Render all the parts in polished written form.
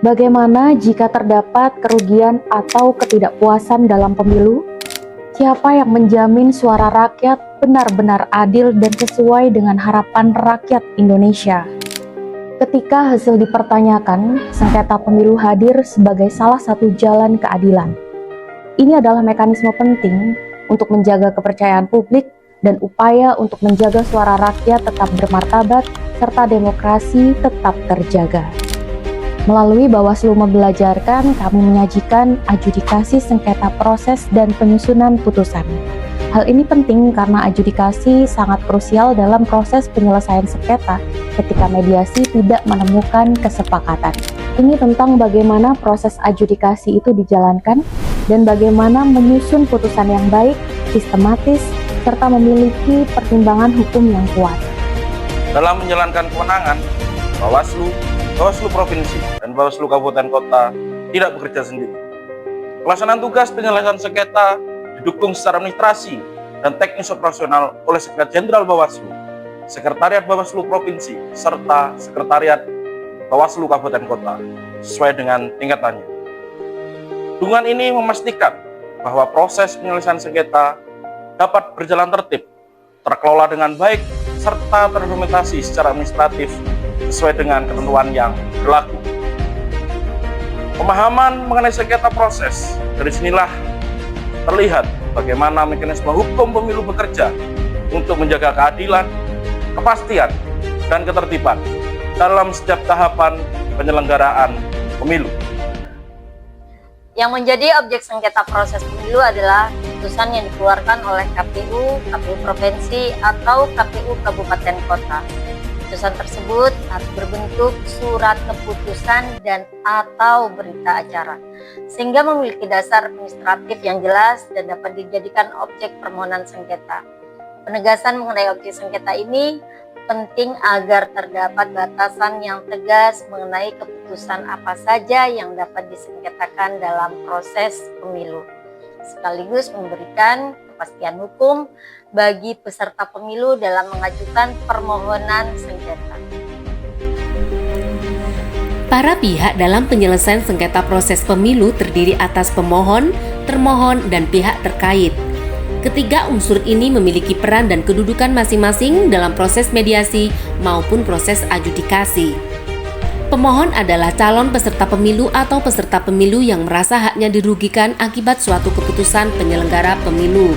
Bagaimana jika terdapat kerugian atau ketidakpuasan dalam pemilu? Siapa yang menjamin suara rakyat benar-benar adil dan sesuai dengan harapan rakyat Indonesia? Ketika hasil dipertanyakan, sengketa pemilu hadir sebagai salah satu jalan keadilan. Ini adalah mekanisme penting untuk menjaga kepercayaan publik dan upaya untuk menjaga suara rakyat tetap bermartabat serta demokrasi tetap terjaga. Melalui Bawaslu Membelajarkan, kami menyajikan adjudikasi sengketa proses dan penyusunan putusan. Hal ini penting karena adjudikasi sangat krusial dalam proses penyelesaian sengketa ketika mediasi tidak menemukan kesepakatan. Ini tentang bagaimana proses adjudikasi itu dijalankan dan bagaimana menyusun putusan yang baik, sistematis, serta memiliki pertimbangan hukum yang kuat. Dalam menjalankan kewenangan, Bawaslu Provinsi, dan Bawaslu Kabupaten Kota tidak bekerja sendiri. Pelaksanaan tugas penyelesaian sengketa didukung secara administrasi dan teknis operasional oleh Sekretariat Jenderal Bawaslu, Sekretariat Bawaslu Provinsi, serta Sekretariat Bawaslu Kabupaten Kota, sesuai dengan tingkatannya. Dukungan ini memastikan bahwa proses penyelesaian sengketa dapat berjalan tertib, terkelola dengan baik, serta terdokumentasi secara administratif sesuai dengan ketentuan yang berlaku. Pemahaman mengenai sengketa proses, dari sinilah terlihat bagaimana mekanisme hukum pemilu bekerja untuk menjaga keadilan, kepastian, dan ketertiban dalam setiap tahapan penyelenggaraan pemilu. Yang menjadi objek sengketa proses pemilu adalah putusan yang dikeluarkan oleh KPU, KPU Provinsi, atau KPU Kabupaten Kota. Putusan tersebut harus berbentuk surat keputusan dan atau berita acara, sehingga memiliki dasar administratif yang jelas dan dapat dijadikan objek permohonan sengketa. Penegasan mengenai objek sengketa ini penting agar terdapat batasan yang tegas mengenai keputusan apa saja yang dapat disengketakan dalam proses pemilu, sekaligus memberikan kepastian hukum bagi peserta pemilu dalam mengajukan permohonan sengketa. Para pihak dalam penyelesaian sengketa proses pemilu terdiri atas pemohon, termohon, dan pihak terkait. Ketiga unsur ini memiliki peran dan kedudukan masing-masing dalam proses mediasi maupun proses adjudikasi. Pemohon adalah calon peserta pemilu atau peserta pemilu yang merasa haknya dirugikan akibat suatu keputusan penyelenggara pemilu.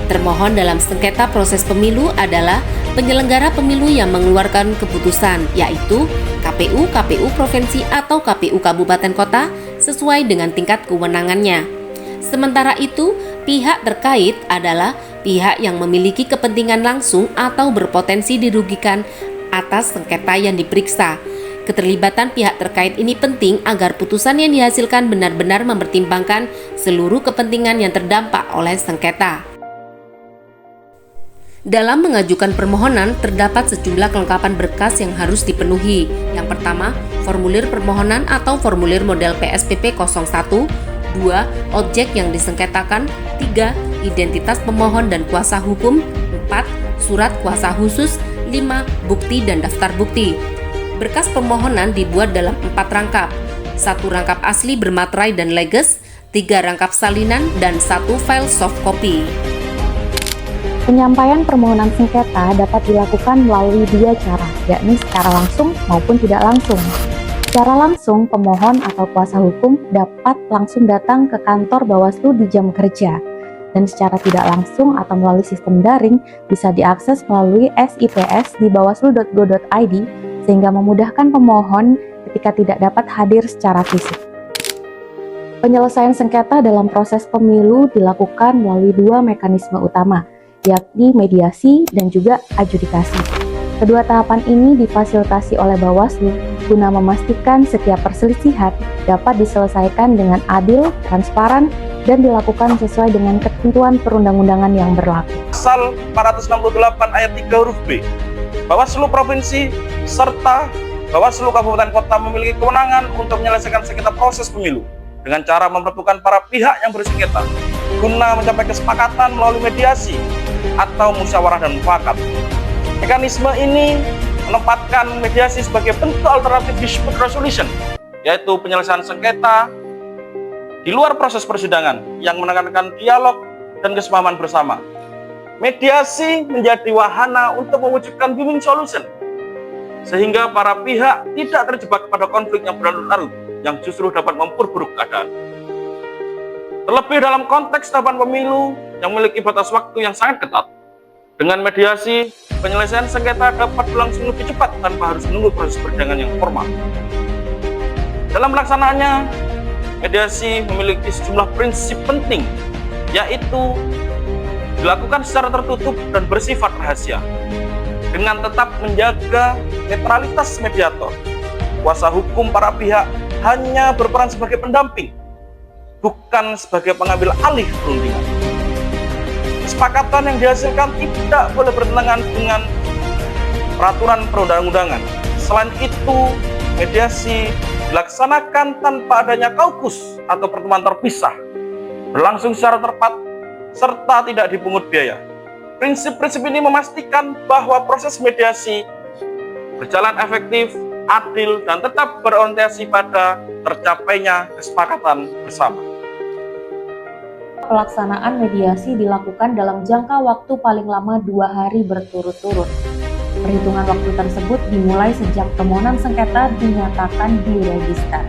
Termohon dalam sengketa proses pemilu adalah penyelenggara pemilu yang mengeluarkan keputusan, yaitu KPU Provinsi atau KPU Kabupaten Kota sesuai dengan tingkat kewenangannya. Sementara itu, pihak terkait adalah pihak yang memiliki kepentingan langsung atau berpotensi dirugikan atas sengketa yang diperiksa. Keterlibatan pihak terkait ini penting agar putusan yang dihasilkan benar-benar mempertimbangkan seluruh kepentingan yang terdampak oleh sengketa. Dalam mengajukan permohonan, terdapat sejumlah kelengkapan berkas yang harus dipenuhi. Yang pertama, formulir permohonan atau formulir model PSPP 01, 2. Objek yang disengketakan, 3. Identitas pemohon dan kuasa hukum, 4. Surat kuasa khusus, 5. Bukti dan daftar bukti. Berkas permohonan dibuat dalam 4 rangkap, 1 rangkap asli bermaterai dan leges, 3 rangkap salinan, dan 1 file soft copy. Penyampaian permohonan sengketa dapat dilakukan melalui 2 cara, yakni secara langsung maupun tidak langsung. Secara langsung, pemohon atau kuasa hukum dapat langsung datang ke kantor Bawaslu di jam kerja, dan secara tidak langsung atau melalui sistem daring bisa diakses melalui SIPS di bawaslu.go.id sehingga memudahkan pemohon ketika tidak dapat hadir secara fisik. Penyelesaian sengketa dalam proses pemilu dilakukan melalui 2 mekanisme utama, yakni mediasi dan juga adjudikasi. Kedua tahapan ini difasilitasi oleh Bawaslu guna memastikan setiap perselisihan dapat diselesaikan dengan adil, transparan, dan dilakukan sesuai dengan ketentuan perundang-undangan yang berlaku. Pasal 468 ayat 3 huruf B, Bawaslu Provinsi serta Bawaslu Kabupaten Kota memiliki kewenangan untuk menyelesaikan sengketa proses pemilu dengan cara mempertemukan para pihak yang bersengketa guna mencapai kesepakatan melalui mediasi atau musyawarah dan mufakat. Mekanisme ini menempatkan mediasi sebagai bentuk alternatif dispute resolution yaitu penyelesaian sengketa di luar proses persidangan yang menekankan dialog dan kesepahaman bersama. Mediasi menjadi wahana untuk mewujudkan win-win solution, sehingga para pihak tidak terjebak pada konflik yang berlarut-larut yang justru dapat memperburuk keadaan. Terlebih dalam konteks tahapan pemilu yang memiliki batas waktu yang sangat ketat. Dengan mediasi, penyelesaian sengketa dapat berlangsung lebih cepat tanpa harus menunggu proses persidangan yang formal. Dalam pelaksanaannya, mediasi memiliki sejumlah prinsip penting, yaitu dilakukan secara tertutup dan bersifat rahasia, dengan tetap menjaga netralitas mediator. Kuasa hukum para pihak hanya berperan sebagai pendamping, bukan sebagai pengambil alih perundingan. Kesepakatan yang dihasilkan tidak boleh bertentangan dengan peraturan perundang-undangan. Selain itu, mediasi dilaksanakan tanpa adanya kaukus atau pertemuan terpisah, berlangsung secara tepat, serta tidak dipungut biaya. Prinsip-prinsip ini memastikan bahwa proses mediasi berjalan efektif, adil, dan tetap berorientasi pada tercapainya kesepakatan bersama. Pelaksanaan mediasi dilakukan dalam jangka waktu paling lama 2 hari berturut-turut. Perhitungan waktu tersebut dimulai sejak permohonan sengketa dinyatakan diregister.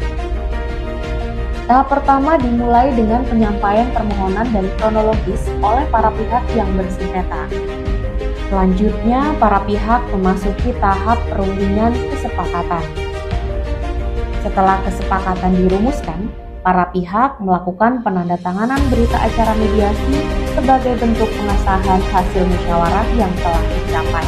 Tahap pertama dimulai dengan penyampaian permohonan dan kronologis oleh para pihak yang bersengketa. Selanjutnya, para pihak memasuki tahap perundingan kesepakatan. Setelah kesepakatan dirumuskan, para pihak melakukan penandatanganan berita acara mediasi sebagai bentuk pengesahan hasil musyawarah yang telah dicapai.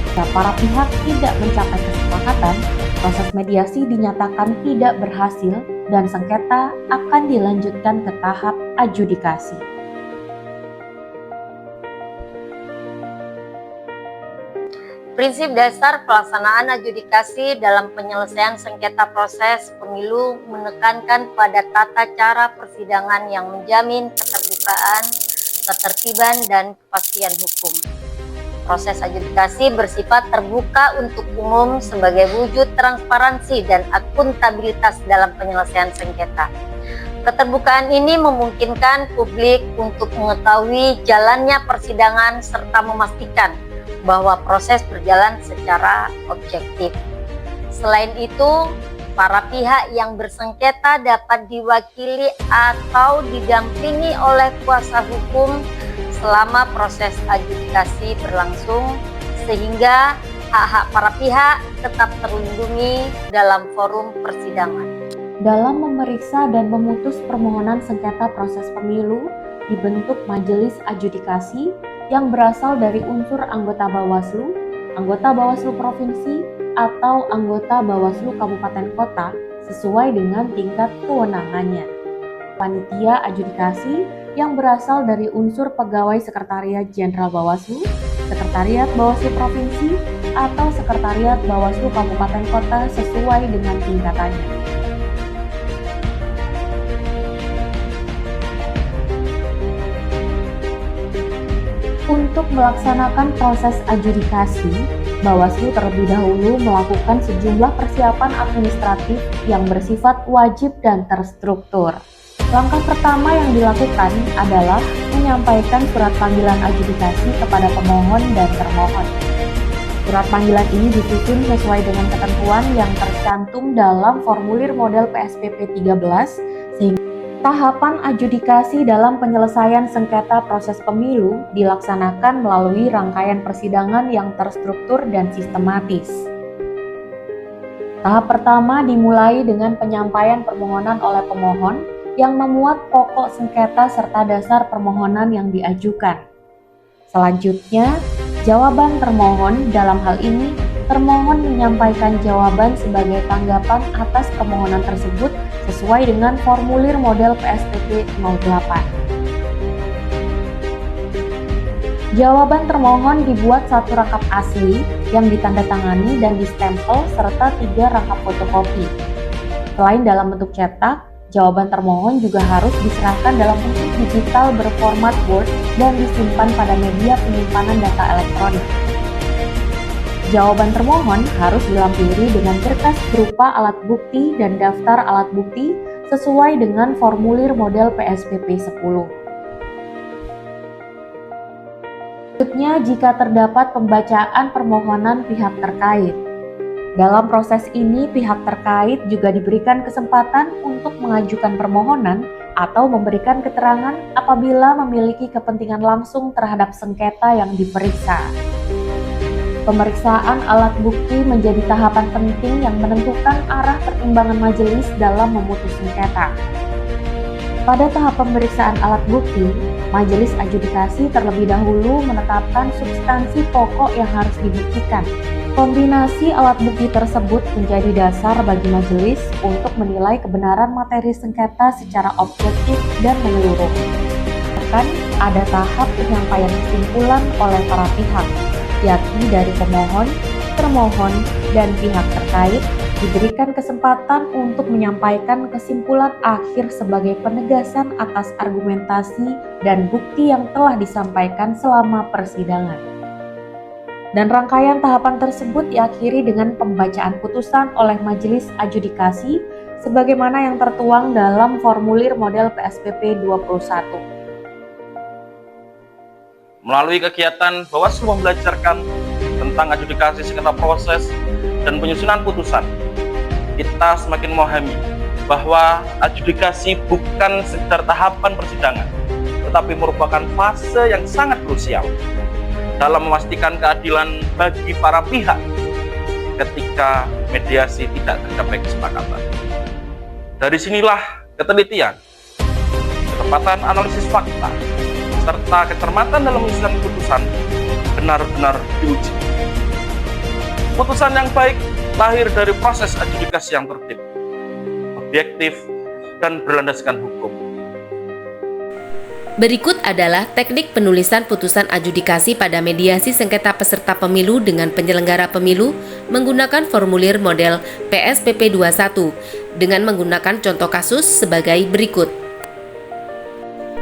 Jika para pihak tidak mencapai kesepakatan, proses mediasi dinyatakan tidak berhasil dan sengketa akan dilanjutkan ke tahap adjudikasi. Prinsip dasar pelaksanaan adjudikasi dalam penyelesaian sengketa proses pemilu menekankan pada tata cara persidangan yang menjamin keterbukaan, ketertiban, dan kepastian hukum. Proses adjudikasi bersifat terbuka untuk umum sebagai wujud transparansi dan akuntabilitas dalam penyelesaian sengketa. Keterbukaan ini memungkinkan publik untuk mengetahui jalannya persidangan serta memastikan bahwa proses berjalan secara objektif. Selain itu, para pihak yang bersengketa dapat diwakili atau didampingi oleh kuasa hukum selama proses adjudikasi berlangsung, sehingga hak-hak para pihak tetap terlindungi dalam forum persidangan. Dalam memeriksa dan memutus permohonan sengketa proses pemilu, dibentuk majelis adjudikasi yang berasal dari unsur anggota Bawaslu Provinsi, atau anggota Bawaslu Kabupaten Kota sesuai dengan tingkat kewenangannya. Panitia adjudikasi yang berasal dari unsur pegawai Sekretariat Jenderal Bawaslu, Sekretariat Bawaslu Provinsi, atau Sekretariat Bawaslu Kabupaten Kota sesuai dengan tingkatannya. Untuk melaksanakan proses adjudikasi, Bawaslu terlebih dahulu melakukan sejumlah persiapan administratif yang bersifat wajib dan terstruktur. Langkah pertama yang dilakukan adalah menyampaikan surat panggilan adjudikasi kepada pemohon dan termohon. Surat panggilan ini disusun sesuai dengan ketentuan yang tercantum dalam formulir model PSPP 13, sehingga tahapan adjudikasi dalam penyelesaian sengketa proses pemilu dilaksanakan melalui rangkaian persidangan yang terstruktur dan sistematis. Tahap pertama dimulai dengan penyampaian permohonan oleh pemohon yang memuat pokok sengketa serta dasar permohonan yang diajukan. Selanjutnya, jawaban termohon. Dalam hal ini, termohon menyampaikan jawaban sebagai tanggapan atas permohonan tersebut sesuai dengan formulir model PSPP 08. Jawaban termohon dibuat satu rangkap asli yang ditandatangani dan distempel serta 3 rangkap fotokopi. Selain dalam bentuk cetak, jawaban termohon juga harus diserahkan dalam bentuk digital berformat Word dan disimpan pada media penyimpanan data elektronik. Jawaban termohon harus dilampiri dengan berkas berupa alat bukti dan daftar alat bukti sesuai dengan formulir model PSPP 10. Selanjutnya, jika terdapat pembacaan permohonan pihak terkait. Dalam proses ini, pihak terkait juga diberikan kesempatan untuk mengajukan permohonan atau memberikan keterangan apabila memiliki kepentingan langsung terhadap sengketa yang diperiksa. Pemeriksaan alat bukti menjadi tahapan penting yang menentukan arah pertimbangan majelis dalam memutus sengketa. Pada tahap pemeriksaan alat bukti, majelis adjudikasi terlebih dahulu menetapkan substansi pokok yang harus dibuktikan. Kombinasi alat bukti tersebut menjadi dasar bagi majelis untuk menilai kebenaran materi sengketa secara objektif dan menyeluruh. Bahkan ada tahap penyampaian kesimpulan oleh para pihak, yakni dari pemohon, termohon, dan pihak terkait diberikan kesempatan untuk menyampaikan kesimpulan akhir sebagai penegasan atas argumentasi dan bukti yang telah disampaikan selama persidangan. Dan rangkaian tahapan tersebut diakhiri dengan pembacaan putusan oleh majelis adjudikasi sebagaimana yang tertuang dalam formulir model PSPP 21. Melalui kegiatan Bawaslu membelajarkan tentang adjudikasi sengketa proses dan penyusunan putusan, kita semakin memahami bahwa adjudikasi bukan sekedar tahapan persidangan, tetapi merupakan fase yang sangat krusial dalam memastikan keadilan bagi para pihak ketika mediasi tidak tercapai kesepakatan. Dari sinilah ketelitian, ketepatan analisis fakta, serta kecermatan dalam menyusun putusan benar-benar diuji. Putusan yang baik lahir dari proses adjudikasi yang tertib, objektif, dan berlandaskan hukum. Berikut adalah teknik penulisan putusan adjudikasi pada mediasi sengketa peserta pemilu dengan penyelenggara pemilu menggunakan formulir model PSPP 21 dengan menggunakan contoh kasus sebagai berikut.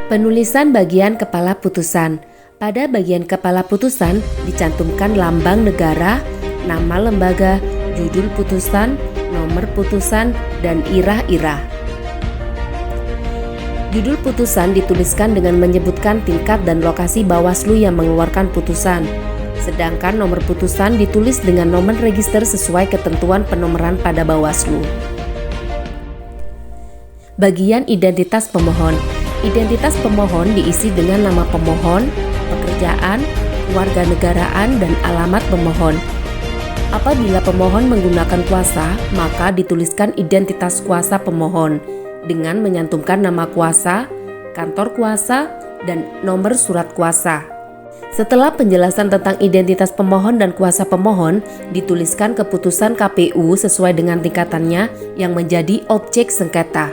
Penulisan bagian kepala putusan. Pada bagian kepala putusan dicantumkan lambang negara, nama lembaga, judul putusan, nomor putusan, dan irah-irah. Judul putusan dituliskan dengan menyebutkan tingkat dan lokasi Bawaslu yang mengeluarkan putusan. Sedangkan nomor putusan ditulis dengan nomor register sesuai ketentuan penomoran pada Bawaslu. Bagian identitas pemohon. Identitas pemohon diisi dengan nama pemohon, pekerjaan, kewarganegaraan, dan alamat pemohon. Apabila pemohon menggunakan kuasa, maka dituliskan identitas kuasa pemohon dengan menyantumkan nama kuasa, kantor kuasa, dan nomor surat kuasa. Setelah penjelasan tentang identitas pemohon dan kuasa pemohon, dituliskan keputusan KPU sesuai dengan tingkatannya yang menjadi objek sengketa.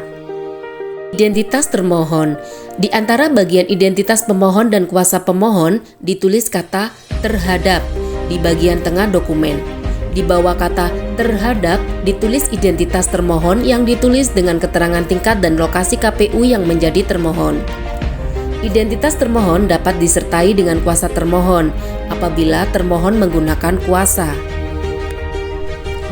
Identitas termohon. Di antara bagian identitas pemohon dan kuasa pemohon ditulis kata terhadap di bagian tengah dokumen. Di bawah kata terhadap ditulis identitas termohon yang ditulis dengan keterangan tingkat dan lokasi KPU yang menjadi termohon. Identitas termohon dapat disertai dengan kuasa termohon apabila termohon menggunakan kuasa.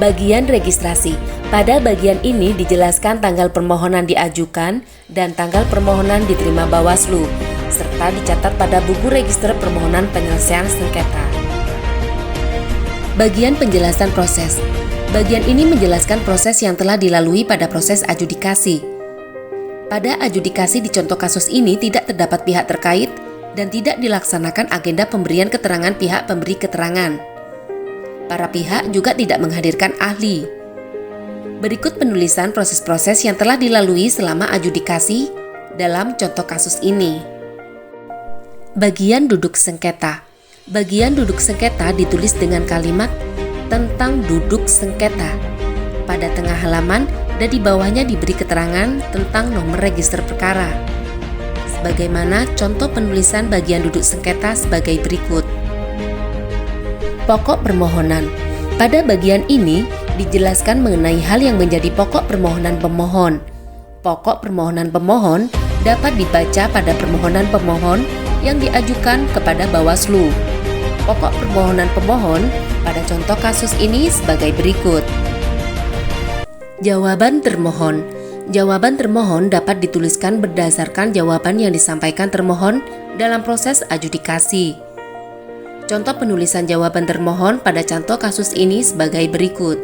Bagian registrasi. Pada bagian ini dijelaskan tanggal permohonan diajukan dan tanggal permohonan diterima Bawaslu, serta dicatat pada buku register permohonan penyelesaian sengketa. Bagian penjelasan proses. Bagian ini menjelaskan proses yang telah dilalui pada proses adjudikasi. Pada adjudikasi di contoh kasus ini tidak terdapat pihak terkait dan tidak dilaksanakan agenda pemberian keterangan pihak pemberi keterangan. Para pihak juga tidak menghadirkan ahli. Berikut penulisan proses-proses yang telah dilalui selama adjudikasi dalam contoh kasus ini. Bagian duduk sengketa. Bagian duduk sengketa ditulis dengan kalimat tentang duduk sengketa. Pada tengah halaman dan di bawahnya diberi keterangan tentang nomor register perkara. Sebagaimana contoh penulisan bagian duduk sengketa sebagai berikut. Pokok permohonan. Pada bagian ini dijelaskan mengenai hal yang menjadi pokok permohonan pemohon. Pokok permohonan pemohon dapat dibaca pada permohonan pemohon yang diajukan kepada Bawaslu. Pokok permohonan pemohon pada contoh kasus ini sebagai berikut. Jawaban termohon. Jawaban termohon dapat dituliskan berdasarkan jawaban yang disampaikan termohon dalam proses adjudikasi. Contoh penulisan jawaban termohon pada contoh kasus ini sebagai berikut.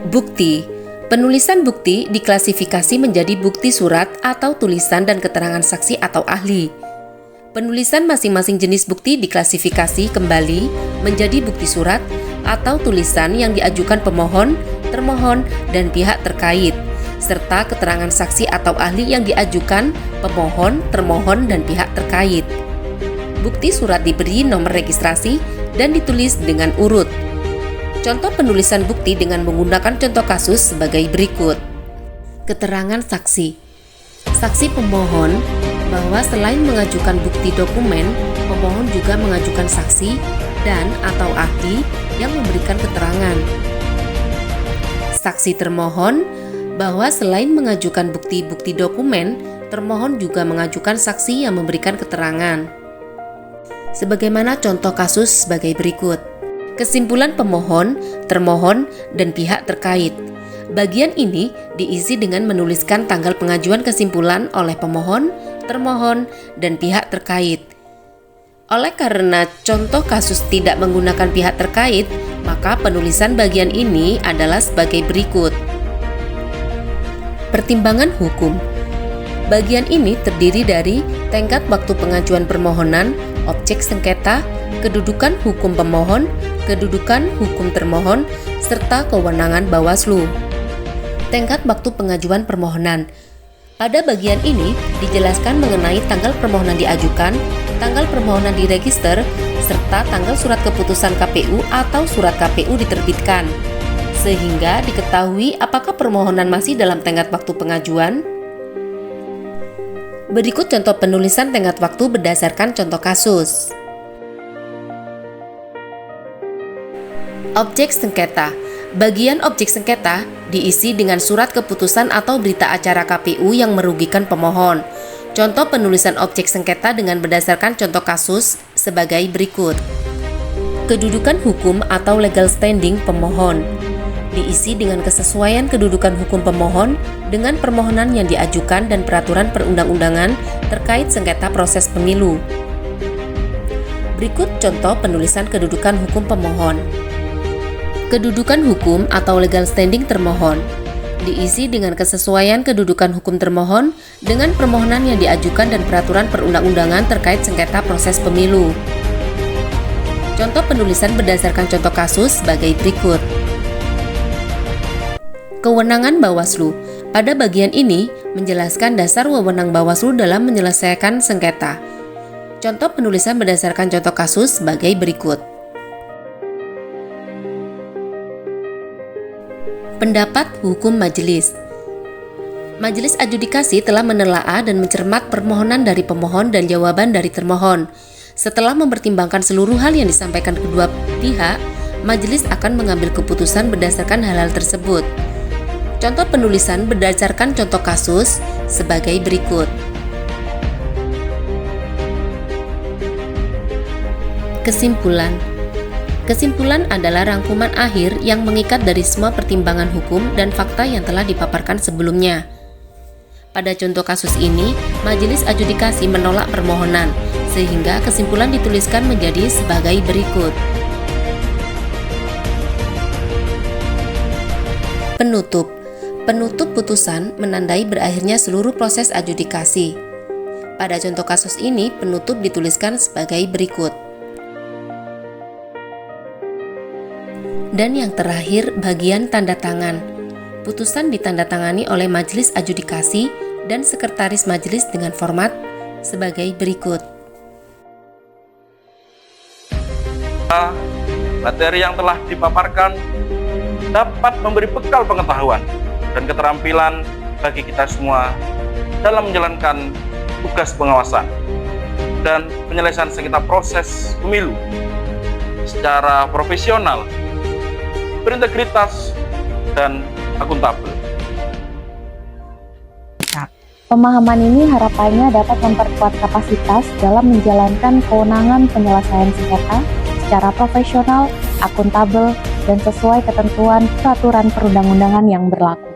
Bukti. Penulisan bukti diklasifikasi menjadi bukti surat atau tulisan dan keterangan saksi atau ahli. Penulisan masing-masing jenis bukti diklasifikasi kembali menjadi bukti surat atau tulisan yang diajukan pemohon, termohon, dan pihak terkait, serta keterangan saksi atau ahli yang diajukan pemohon, termohon, dan pihak terkait. Bukti surat diberi nomor registrasi dan ditulis dengan urut. Contoh penulisan bukti dengan menggunakan contoh kasus sebagai berikut. Keterangan saksi. Saksi pemohon bahwa selain mengajukan bukti dokumen, pemohon juga mengajukan saksi dan atau ahli yang memberikan keterangan. Saksi termohon bahwa selain mengajukan bukti-bukti dokumen, termohon juga mengajukan saksi yang memberikan keterangan. Sebagaimana contoh kasus sebagai berikut. Kesimpulan pemohon, termohon, dan pihak terkait. Bagian ini diisi dengan menuliskan tanggal pengajuan kesimpulan oleh pemohon, termohon, dan pihak terkait. Oleh karena contoh kasus tidak menggunakan pihak terkait, maka penulisan bagian ini adalah sebagai berikut. Pertimbangan hukum. Bagian ini terdiri dari tenggat waktu pengajuan permohonan, objek sengketa, kedudukan hukum pemohon, kedudukan hukum termohon, serta kewenangan Bawaslu. Tenggat waktu pengajuan permohonan. Pada bagian ini dijelaskan mengenai tanggal permohonan diajukan, tanggal permohonan diregister, serta tanggal surat keputusan KPU atau surat KPU diterbitkan, sehingga diketahui apakah permohonan masih dalam tenggat waktu pengajuan. Berikut contoh penulisan tenggat waktu berdasarkan contoh kasus. Objek sengketa. Bagian objek sengketa diisi dengan surat keputusan atau berita acara KPU yang merugikan pemohon. Contoh penulisan objek sengketa dengan berdasarkan contoh kasus sebagai berikut. Kedudukan hukum atau legal standing pemohon diisi dengan kesesuaian kedudukan hukum pemohon dengan permohonan yang diajukan dan peraturan perundang-undangan terkait sengketa proses pemilu. Berikut contoh penulisan kedudukan hukum pemohon. Kedudukan hukum atau legal standing termohon diisi dengan kesesuaian kedudukan hukum termohon dengan permohonan yang diajukan dan peraturan perundang-undangan terkait sengketa proses pemilu. Contoh penulisan berdasarkan contoh kasus sebagai berikut. Kewenangan Bawaslu. Pada bagian ini menjelaskan dasar wewenang Bawaslu dalam menyelesaikan sengketa. Contoh penulisan berdasarkan contoh kasus sebagai berikut. Pendapat hukum majelis. Majelis adjudikasi telah menelaah dan mencermat permohonan dari pemohon dan jawaban dari termohon. Setelah mempertimbangkan seluruh hal yang disampaikan kedua pihak, majelis akan mengambil keputusan berdasarkan hal-hal tersebut. Contoh penulisan berdasarkan contoh kasus sebagai berikut. Kesimpulan. Kesimpulan adalah rangkuman akhir yang mengikat dari semua pertimbangan hukum dan fakta yang telah dipaparkan sebelumnya. Pada contoh kasus ini, majelis adjudikasi menolak permohonan, sehingga kesimpulan dituliskan menjadi sebagai berikut. Penutup. Penutup putusan menandai berakhirnya seluruh proses adjudikasi. Pada contoh kasus ini, penutup dituliskan sebagai berikut. Dan yang terakhir, bagian tanda tangan. Putusan ditandatangani oleh majelis adjudikasi dan sekretaris majelis dengan format sebagai berikut. Materi yang telah dipaparkan dapat memberi bekal pengetahuan dan keterampilan bagi kita semua dalam menjalankan tugas pengawasan dan penyelesaian sengketa proses pemilu secara profesional, berintegritas, dan akuntabel. Pemahaman ini harapannya dapat memperkuat kapasitas dalam menjalankan kewenangan penyelesaian sengketa secara profesional, akuntabel, dan sesuai ketentuan peraturan perundang-undangan yang berlaku.